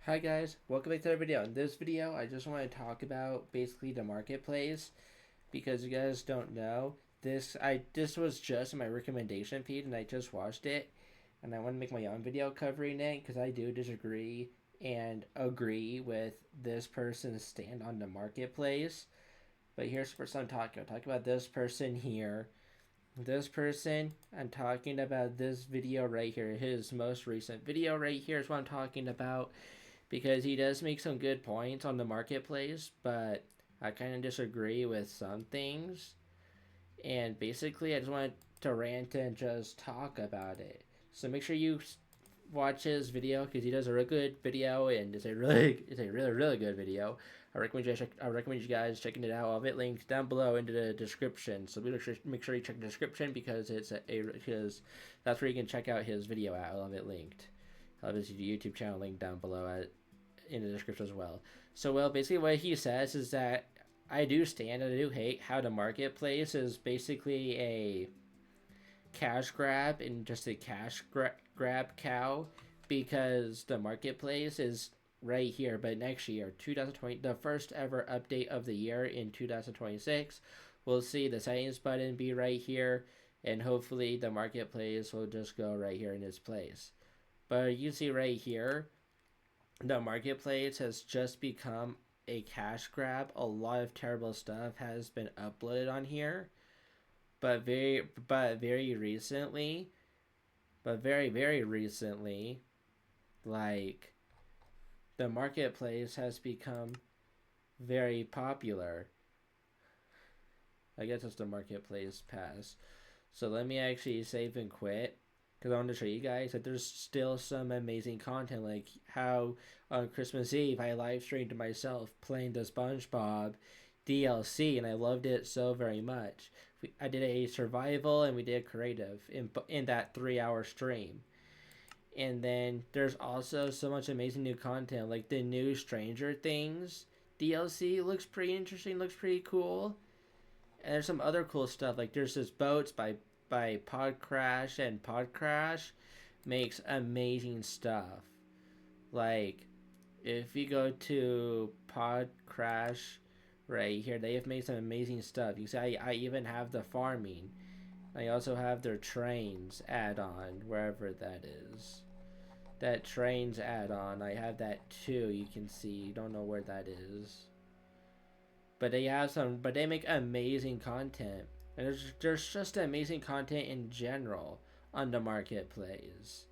Hi guys, welcome back to the video. In this video, I just want to talk about basically the marketplace because you guys don't know this was just in my recommendation feed and I just watched it and I want to make my own video covering it because I do disagree and agree with this person's stand on the marketplace. But here's the person I'm talking about. Talk about this person here. This person, I'm talking about this video right here. His most recent video right here is what I'm talking about because he does make some good points on the marketplace, but I kind of disagree with some things. And basically, I just wanted to rant and just talk about it. So make sure you watch his video because he does a really good video and it's a really good video. I recommend you guys checking it out. I'll have it linked down below into the description. So make sure you check the description because because that's where you can check out his video at. I'll have it linked. I'll have his YouTube channel linked down below in the description as well. So basically what he says is that I do hate how the marketplace is basically a cash grab and just a grab cow because the marketplace is right here, but next year 2020, the first ever update of the year in 2026, we'll see the settings button be right here and hopefully the marketplace will just go right here in its place. But you see right here, the marketplace has just become a cash grab. A lot of terrible stuff has been uploaded on here, but very recently, very recently, like the marketplace has become very popular. I guess it's the marketplace pass. So let me actually save and quit because I want to show you guys that there's still some amazing content, like how on Christmas Eve I live streamed myself playing the SpongeBob DLC and I loved it so very much. I did a survival and we did a creative in that 3-hour stream. And then there's also so much amazing new content, like the new Stranger Things DLC looks pretty interesting, looks pretty cool. And there's some other cool stuff, like there's this boats by Podcrash, and Podcrash makes amazing stuff. Like if you go to Podcrash right here, they have made some amazing stuff. You see, I even have the farming. I also have their trains add-on, wherever that is. That trains add-on, I have that too. You can see. You don't know where that is, but they make amazing content, and there's just amazing content in general on the marketplace.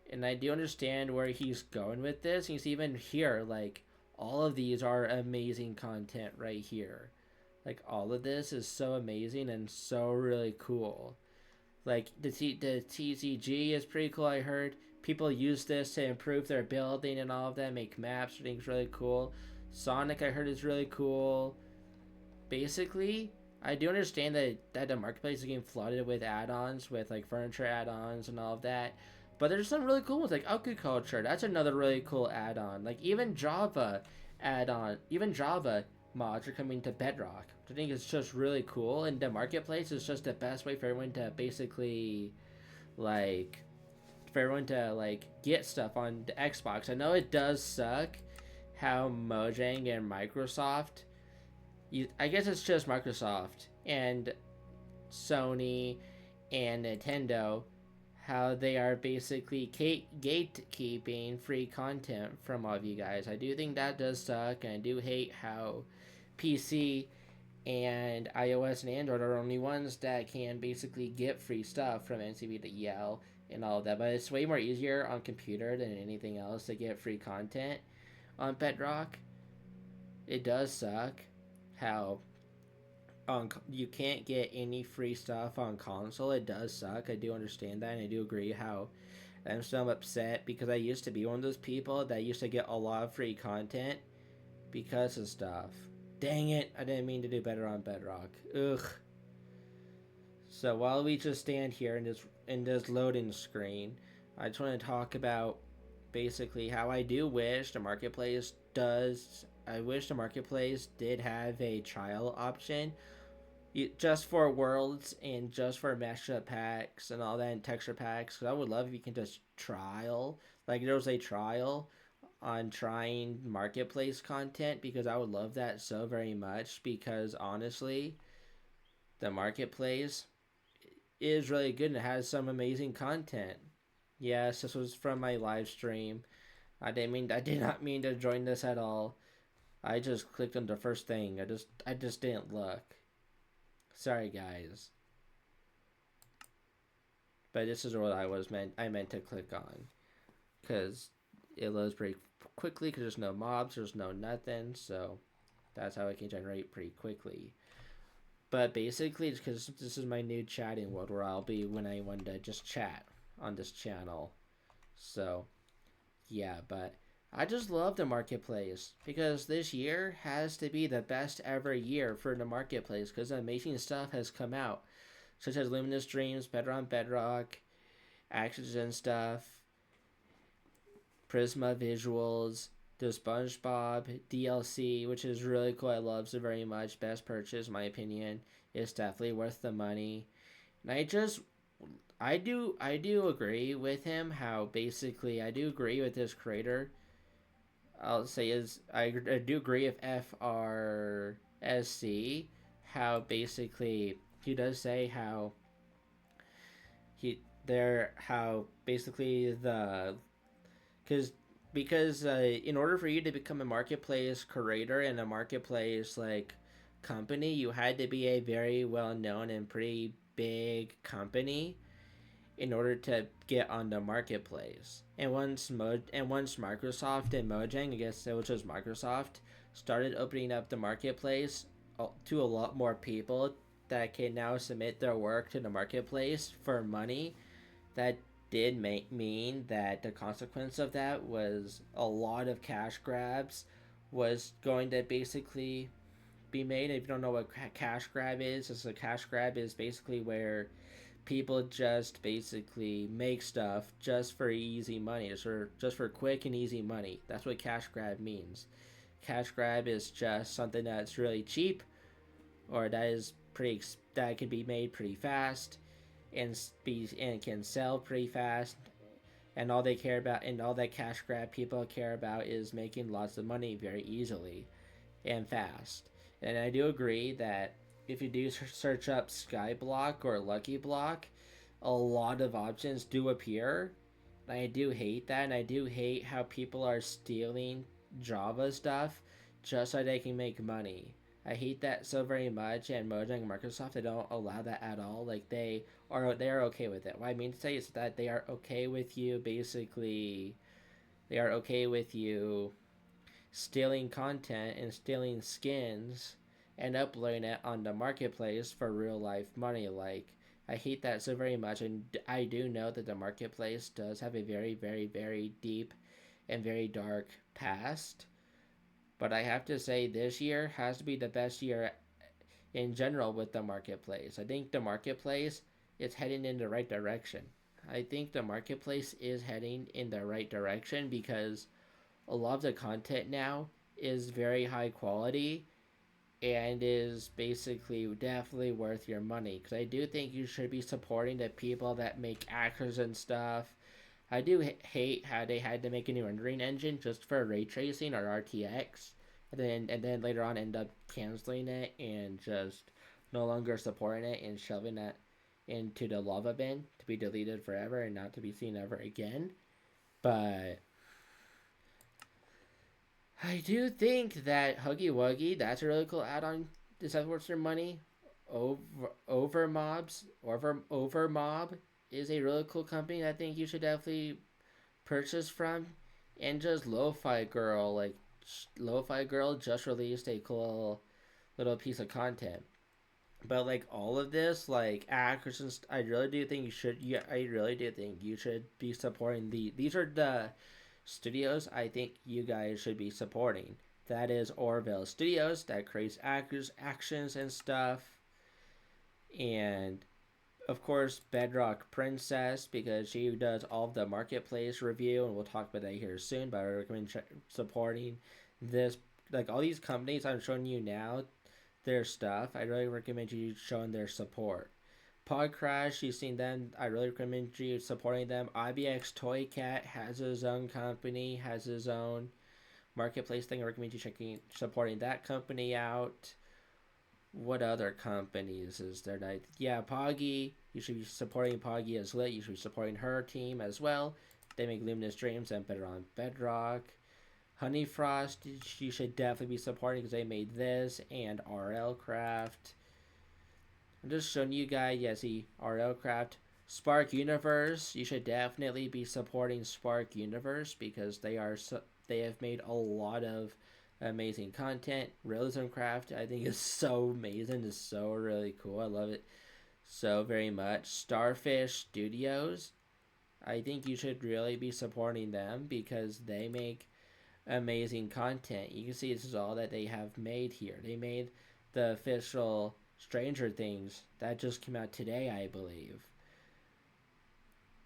And I do understand where he's going with this. You see, even here, like all of these are amazing content right here. Like all of this is so amazing and so really cool. Like the TCG is pretty cool. I heard people use this to improve their building and all of that, make maps. I think it's really cool. Sonic, I heard, is really cool. Basically, I do understand that the marketplace is getting flooded with add-ons, with like furniture add-ons and all of that. But there's some really cool ones like agriculture. That's another really cool add-on. Like even Java add-on, even Java mods are coming to Bedrock, which I think is just really cool. And the marketplace is just the best way for everyone to basically like get stuff on the Xbox. I know it does suck how Mojang and Microsoft, I guess it's just Microsoft and Sony and Nintendo, how they are basically gatekeeping free content from all of you guys. I do think that does suck, and I do hate how PC and iOS and Android are only ones that can basically get free stuff from NCB to EL and all of that. But it's way more easier on computer than anything else to get free content on Bedrock. It does suck how you can't get any free stuff on console. It does suck. I do understand that, and I do agree how I'm so upset because I used to be one of those people that used to get a lot of free content because of stuff. Dang it, I didn't mean to do better on Bedrock. Ugh. So while we just stand here in this loading screen, I just want to talk about basically how I do wish the marketplace does. I wish the marketplace did have a trial option just for worlds and just for mashup packs and all that and texture packs. Cause I would love if you can just trial. Like there was a trial on trying marketplace content because I would love that so very much because honestly, the marketplace is really good and it has some amazing content. Yes, this was from my live stream. I did not mean to join this at all. I just clicked on the first thing. I just didn't look. Sorry guys. But this is what I meant to click on cuz it loads pretty quickly cuz there's no mobs, there's no nothing, so that's how it can generate pretty quickly. But basically, it's because this is my new chatting world where I'll be when I want to just chat on this channel. So, yeah, but I just love the marketplace because this year has to be the best ever year for the marketplace because amazing stuff has come out, such as Luminous Dreams, Better on Bedrock, Actions and stuff, Prisma Visuals, the SpongeBob DLC, which is really cool. I love it very much. Best purchase, in my opinion. It's definitely worth the money. And I do agree with him how basically I do agree with this creator. I'll say is I do agree with FRSC how basically he does say how how basically the because in order for you to become a marketplace creator and a marketplace like company, you had to be a very well known and pretty big company in order to get on the marketplace. And once Microsoft and Mojang, I guess which was Microsoft, started opening up the marketplace to a lot more people that can now submit their work to the marketplace for money, that did mean that the consequence of that was a lot of cash grabs was going to basically be made. If you don't know what cash grab is, a cash grab is basically where people just basically make stuff just for easy money, just for quick and easy money. That's what cash grab means. Cash grab is just something that's really cheap or that can be made pretty fast and can sell pretty fast, and all that cash grab people care about is making lots of money very easily and fast. And I do agree that if you do search up Skyblock or Lucky Block, a lot of options do appear. And I do hate that, and I do hate how people are stealing Java stuff just so they can make money. I hate that so very much, and Mojang and Microsoft, they don't allow that at all. Like they are okay with it. What I mean to say is that they are okay with you basically. They are okay with you stealing content and stealing skins and uploading it on the marketplace for real life money. Like I hate that so very much, and I do know that the marketplace does have a very, very, very deep and very dark past. But I have to say, this year has to be the best year in general with the marketplace. I think the marketplace is heading in the right direction. I think the marketplace is heading in the right direction because a lot of the content now is very high quality and is basically definitely worth your money. Because I do think you should be supporting the people that make actors and stuff. I do hate how they had to make a new rendering engine just for ray tracing or RTX, and then later on end up canceling it and just no longer supporting it and shoving it into the lava bin to be deleted forever and not to be seen ever again. But I do think that Huggy Wuggy, that's a really cool add-on. This has worth their money. Over Mob is a really cool company I think you should definitely purchase from. And just Lo-Fi Girl just released a cool little piece of content. But like all of this, like actors, and I really do think you should. Yeah, I really do think you should be supporting These are the studios I think you guys should be supporting. That is Orville Studios that creates actors, actions, and stuff, and of course Bedrock Princess because she does all of the marketplace review, and we'll talk about that here soon. But I recommend supporting this. Like all these companies I'm showing you now, their stuff. I really recommend you showing their support. Pod Crash, you've seen them. I really recommend you supporting them. IBX Toy Cat has his own company, has his own marketplace thing. I recommend you supporting that company out. What other companies is there? Yeah, Poggy. You should be supporting Poggy as lit. You should be supporting her team as well. They make Luminous Dreams and Better on Bedrock. Honey Frost, you should definitely be supporting because they made this and RL Craft. I'm just showing you guys, yeah, see, RL Craft. Spark Universe, you should definitely be supporting Spark Universe because they have made a lot of amazing content. Realism Craft, I think, is so amazing. It's so really cool. I love it so very much. Starfish Studios, I think you should really be supporting them because they make amazing content. You can see this is all that they have made here. They made the official Stranger Things that just came out today, I believe.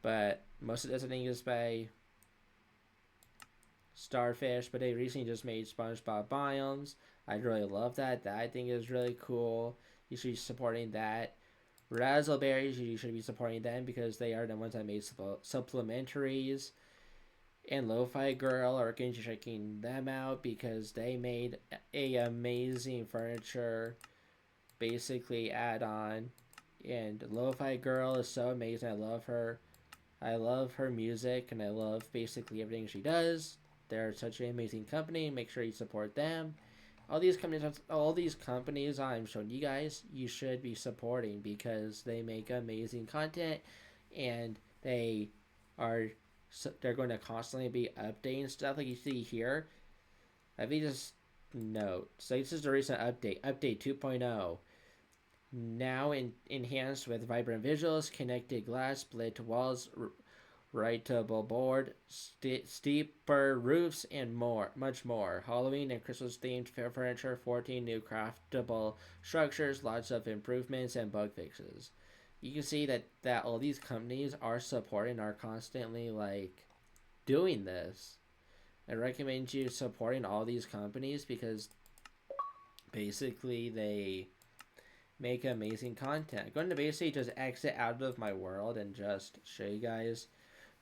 But most of this, I think, is by Starfish. But they recently just made SpongeBob Biomes. I really love that. That I think is really cool. You should be supporting that. Razzleberries, you should be supporting them because they are the ones that made supplementaries. And Lo-Fi Girl are going to be checking them out because they made a amazing furniture basically add-on. And Lo-Fi Girl is so amazing. I love her. I love her music and I love basically everything she does. They're such an amazing company. Make sure you support them. All these companies I'm showing you guys, you should be supporting because they make amazing content and they're going to constantly be updating stuff like you see here. I think just note. So this is the recent update 2.0. Now enhanced with vibrant visuals, connected glass, split walls, writable board, steeper roofs, and much more. Halloween and Christmas themed furniture, 14 new craftable structures, lots of improvements and bug fixes. You can see that all these companies are supporting, are constantly like doing this. I recommend you supporting all these companies because basically they make amazing content. I'm going to basically just exit out of my world and just show you guys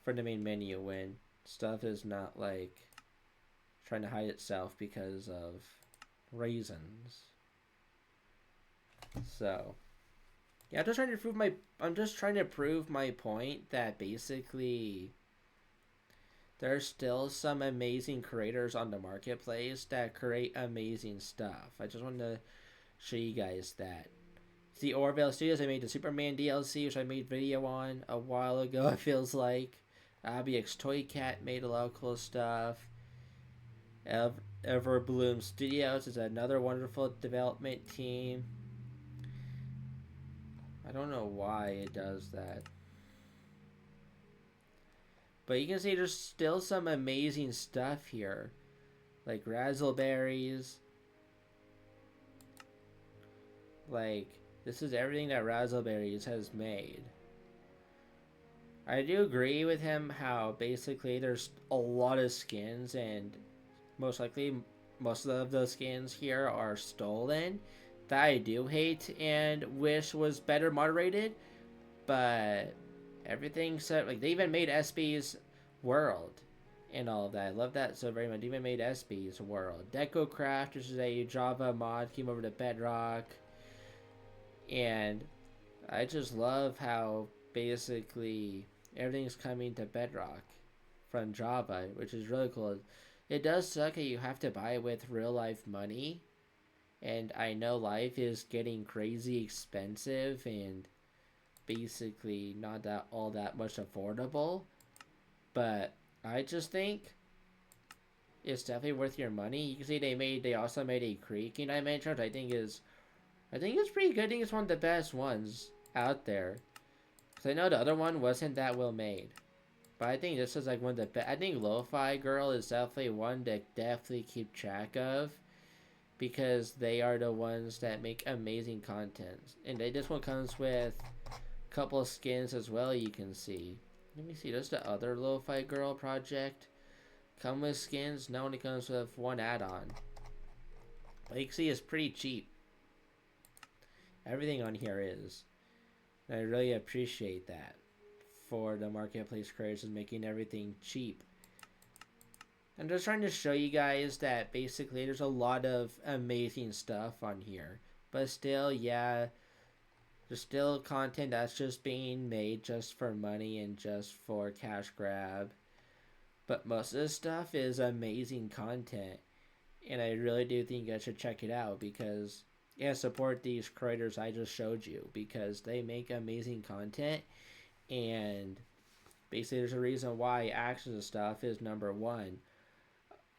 from the main menu when stuff is not like trying to hide itself because of reasons. So yeah, I'm just trying to prove my point that basically there's still some amazing creators on the marketplace that create amazing stuff. I just wanted to show you guys that. The Orville Studios, I made the Superman DLC, which I made video on a while ago, it feels like. ABX Toy Cat made a lot of cool stuff. Everbloom Studios is another wonderful development team. I don't know why it does that. But you can see there's still some amazing stuff here. Like Razzleberries. Like, this is everything that Razzleberries has made. I do agree with him how basically there's a lot of skins and most likely most of those skins here are stolen. That I do hate and wish was better moderated. But everything said, like, they even made SB's world and all of that. I love that so very much. They even made SB's world. DecoCraft, which is a Java mod, came over to Bedrock. And I just love how basically everything's coming to Bedrock from Java, which is really cool. It does suck that you have to buy it with real life money. And I know life is getting crazy expensive and basically not that all that much affordable. But I just think it's definitely worth your money. You can see they also made a creaking dimension, which I think it's pretty good. I think it's one of the best ones out there. Because I know the other one wasn't that well made. But I think this is like one of the best. I think Lo-Fi Girl is definitely one to definitely keep track of. Because they are the ones that make amazing content. And this one comes with a couple of skins as well, you can see. Let me see, there's the other Lo-Fi Girl project. Come with skins? No, it comes with one add-on. But you can see it's pretty cheap. Everything on here is. And I really appreciate that for the marketplace creators and making everything cheap. I'm just trying to show you guys that basically there's a lot of amazing stuff on here. But still, yeah, there's still content that's just being made just for money and just for cash grab. But most of this stuff is amazing content. And I really do think you guys should check it out because, yeah, support these creators I just showed you because they make amazing content. And basically, there's a reason why action stuff is #1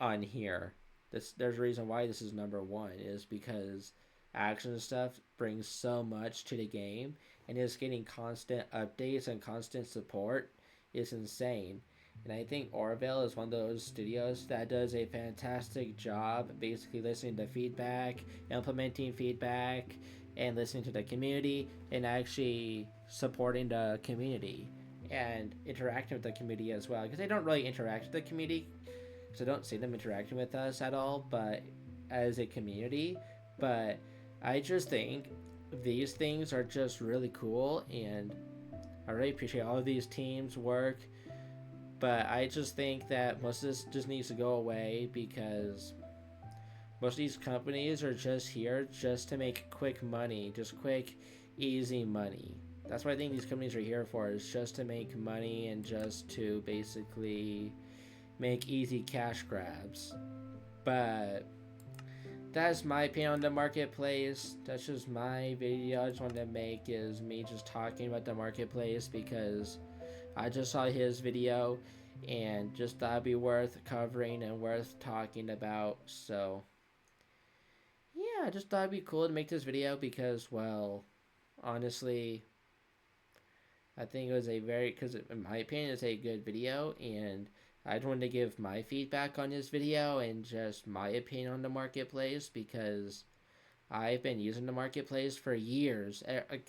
on here. There's a reason why this is #1 is because action stuff brings so much to the game, and just getting constant updates and constant support is insane. And I think Orville is one of those studios that does a fantastic job basically listening to feedback, implementing feedback, and listening to the community, and actually supporting the community and interacting with the community as well. Because they don't really interact with the community, because I don't see them interacting with us at all, but as a community. But I just think these things are just really cool, and I really appreciate all of these teams' work. But I just think that most of this just needs to go away because most of these companies are just here just to make quick money, just quick, easy money. That's what I think these companies are here for, is just to make money and just to basically make easy cash grabs. But that's my opinion on the marketplace. That's just my video I just wanted to make, is me just talking about the marketplace because I just saw his video and just thought it'd be worth covering and worth talking about. So yeah, I just thought it'd be cool to make this video because, well, honestly, I think it was a very, because in my opinion, it's a good video, and I just wanted to give my feedback on this video and just my opinion on the marketplace because I've been using the marketplace for years.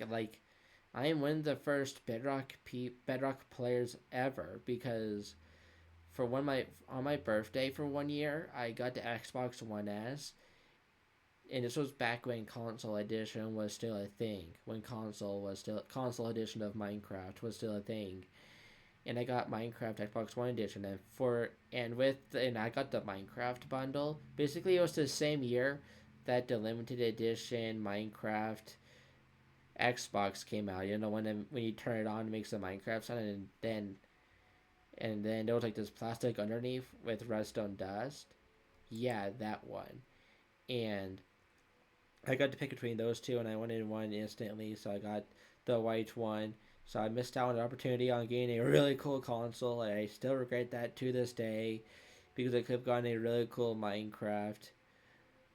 Like, I am one of the first Bedrock players ever because on my birthday for 1 year, I got the Xbox One S, and this was back when console edition was still a thing. When console edition of Minecraft was still a thing, and I got Minecraft Xbox One edition, and I got the Minecraft bundle. Basically, it was the same year that the limited edition Minecraft Xbox came out. You know, when you turn it on, it makes the Minecraft sound, and then there was like this plastic underneath with redstone dust. Yeah, that one. And I got to pick between those two, and I wanted one instantly, so I got the white one. So I missed out on the opportunity on getting a really cool console, and I still regret that to this day because I could have gotten a really cool Minecraft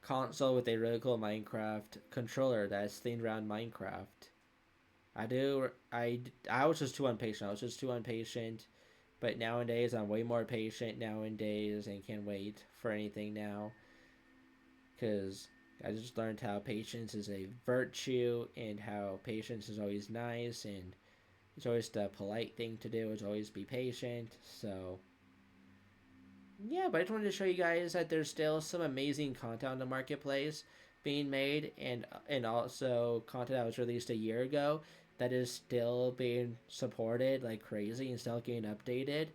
console with a really cool Minecraft controller that's themed around Minecraft. I was just too impatient. But nowadays I'm way more patient nowadays and can't wait for anything now. Because I just learned how patience is a virtue and how patience is always nice, and it's always the polite thing to do is always be patient. So yeah, but I just wanted to show you guys that there's still some amazing content on the marketplace being made, and also content that was released a year ago that is still being supported like crazy and still getting updated.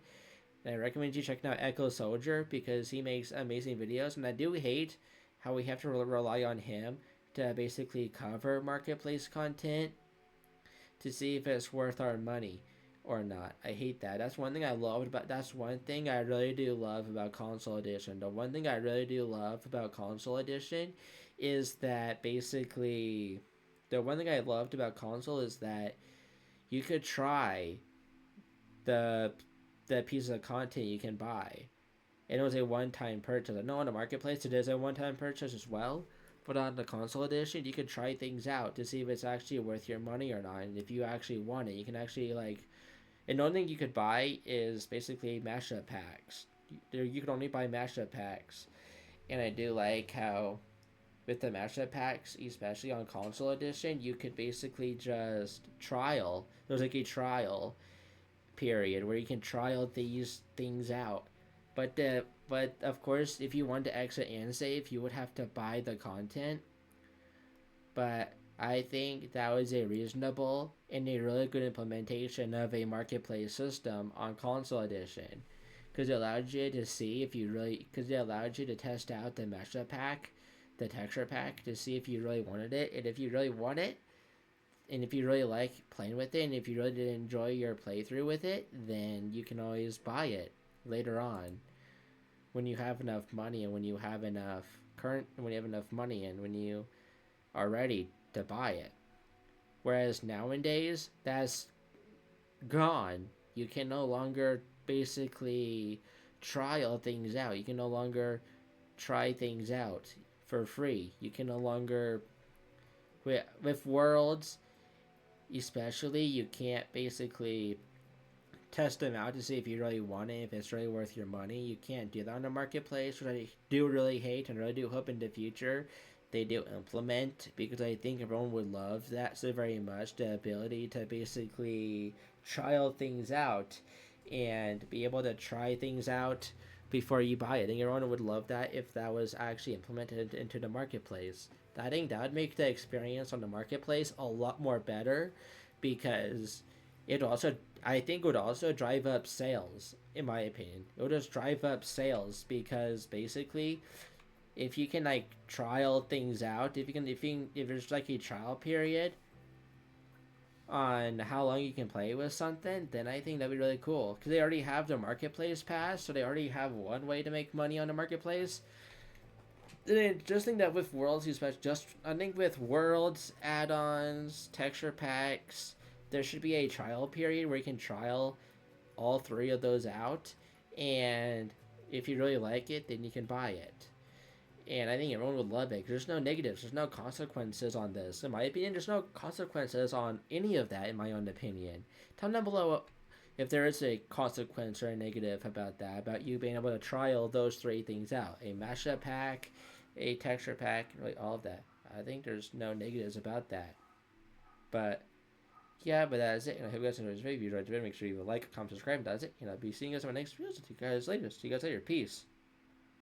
And I recommend you checking out Echo Soldier because he makes amazing videos, and I do hate how we have to rely on him to basically cover marketplace content to see if it's worth our money or not. I hate that. That's one thing I really do love about Console Edition. The one thing I really do love about Console Edition is that basically the one thing I loved about console is that you could try the pieces of content you can buy. And it was a one-time purchase. I know on the marketplace it is a one-time purchase as well, but on the console edition you could try things out to see if it's actually worth your money or not, and if you actually want it. You can actually and the only thing you could buy is basically mashup packs. You could only buy mashup packs, and I do like how with the mashup packs, especially on console edition, you could basically just trial. There's like a trial period where you can trial these things out. But of course, if you want to exit and save, you would have to buy the content. But I think that was a reasonable and a really good implementation of a marketplace system on console edition, because it allowed you to see if you really, because it allowed you to test out the mecha pack, the texture pack, to see if you really wanted it, and if you really want it, and if you really like playing with it, and if you really did enjoy your playthrough with it, then you can always buy it later on when you have enough money and when you have enough when you have enough money and when you are ready to buy it. Whereas nowadays, that's gone. You can no longer basically trial things out. You can no longer try things out for free. You can no longer with worlds, especially, you can't basically test them out to see if you really want it, if it's really worth your money. You can't do that on the marketplace, which I do really hate and really do hope in the future they do implement, because I think everyone would love that so very much, the ability to basically trial things out and be able to try things out before you buy it. I think everyone would love that if that was actually implemented into the marketplace. I think that would make the experience on the marketplace a lot more better, because it also, I think, would also drive up sales. In my opinion, it would just drive up sales, because basically, if you can like trial things out, if there's like a trial period on how long you can play with something, then I think that'd be really cool, because they already have the marketplace pass, so they already have one way to make money on the marketplace. Then just think that with worlds, especially, just I think with worlds, add-ons, texture packs, there should be a trial period where you can trial all three of those out, and if you really like it, then you can buy it. And I think everyone would love it. There's no negatives. There's no consequences on this. In my opinion, there's no consequences on any of that, in my own opinion. Tell me down below if there is a consequence or a negative about that, about you being able to trial those three things out. A mashup pack, a texture pack, really all of that. I think there's no negatives about that. But yeah, but that is it. And I hope you guys enjoyed this video. If you enjoyed the video, make sure you like, comment, subscribe. And that's it. I'll be seeing you guys in my next video. See you guys later. See you guys later. Peace.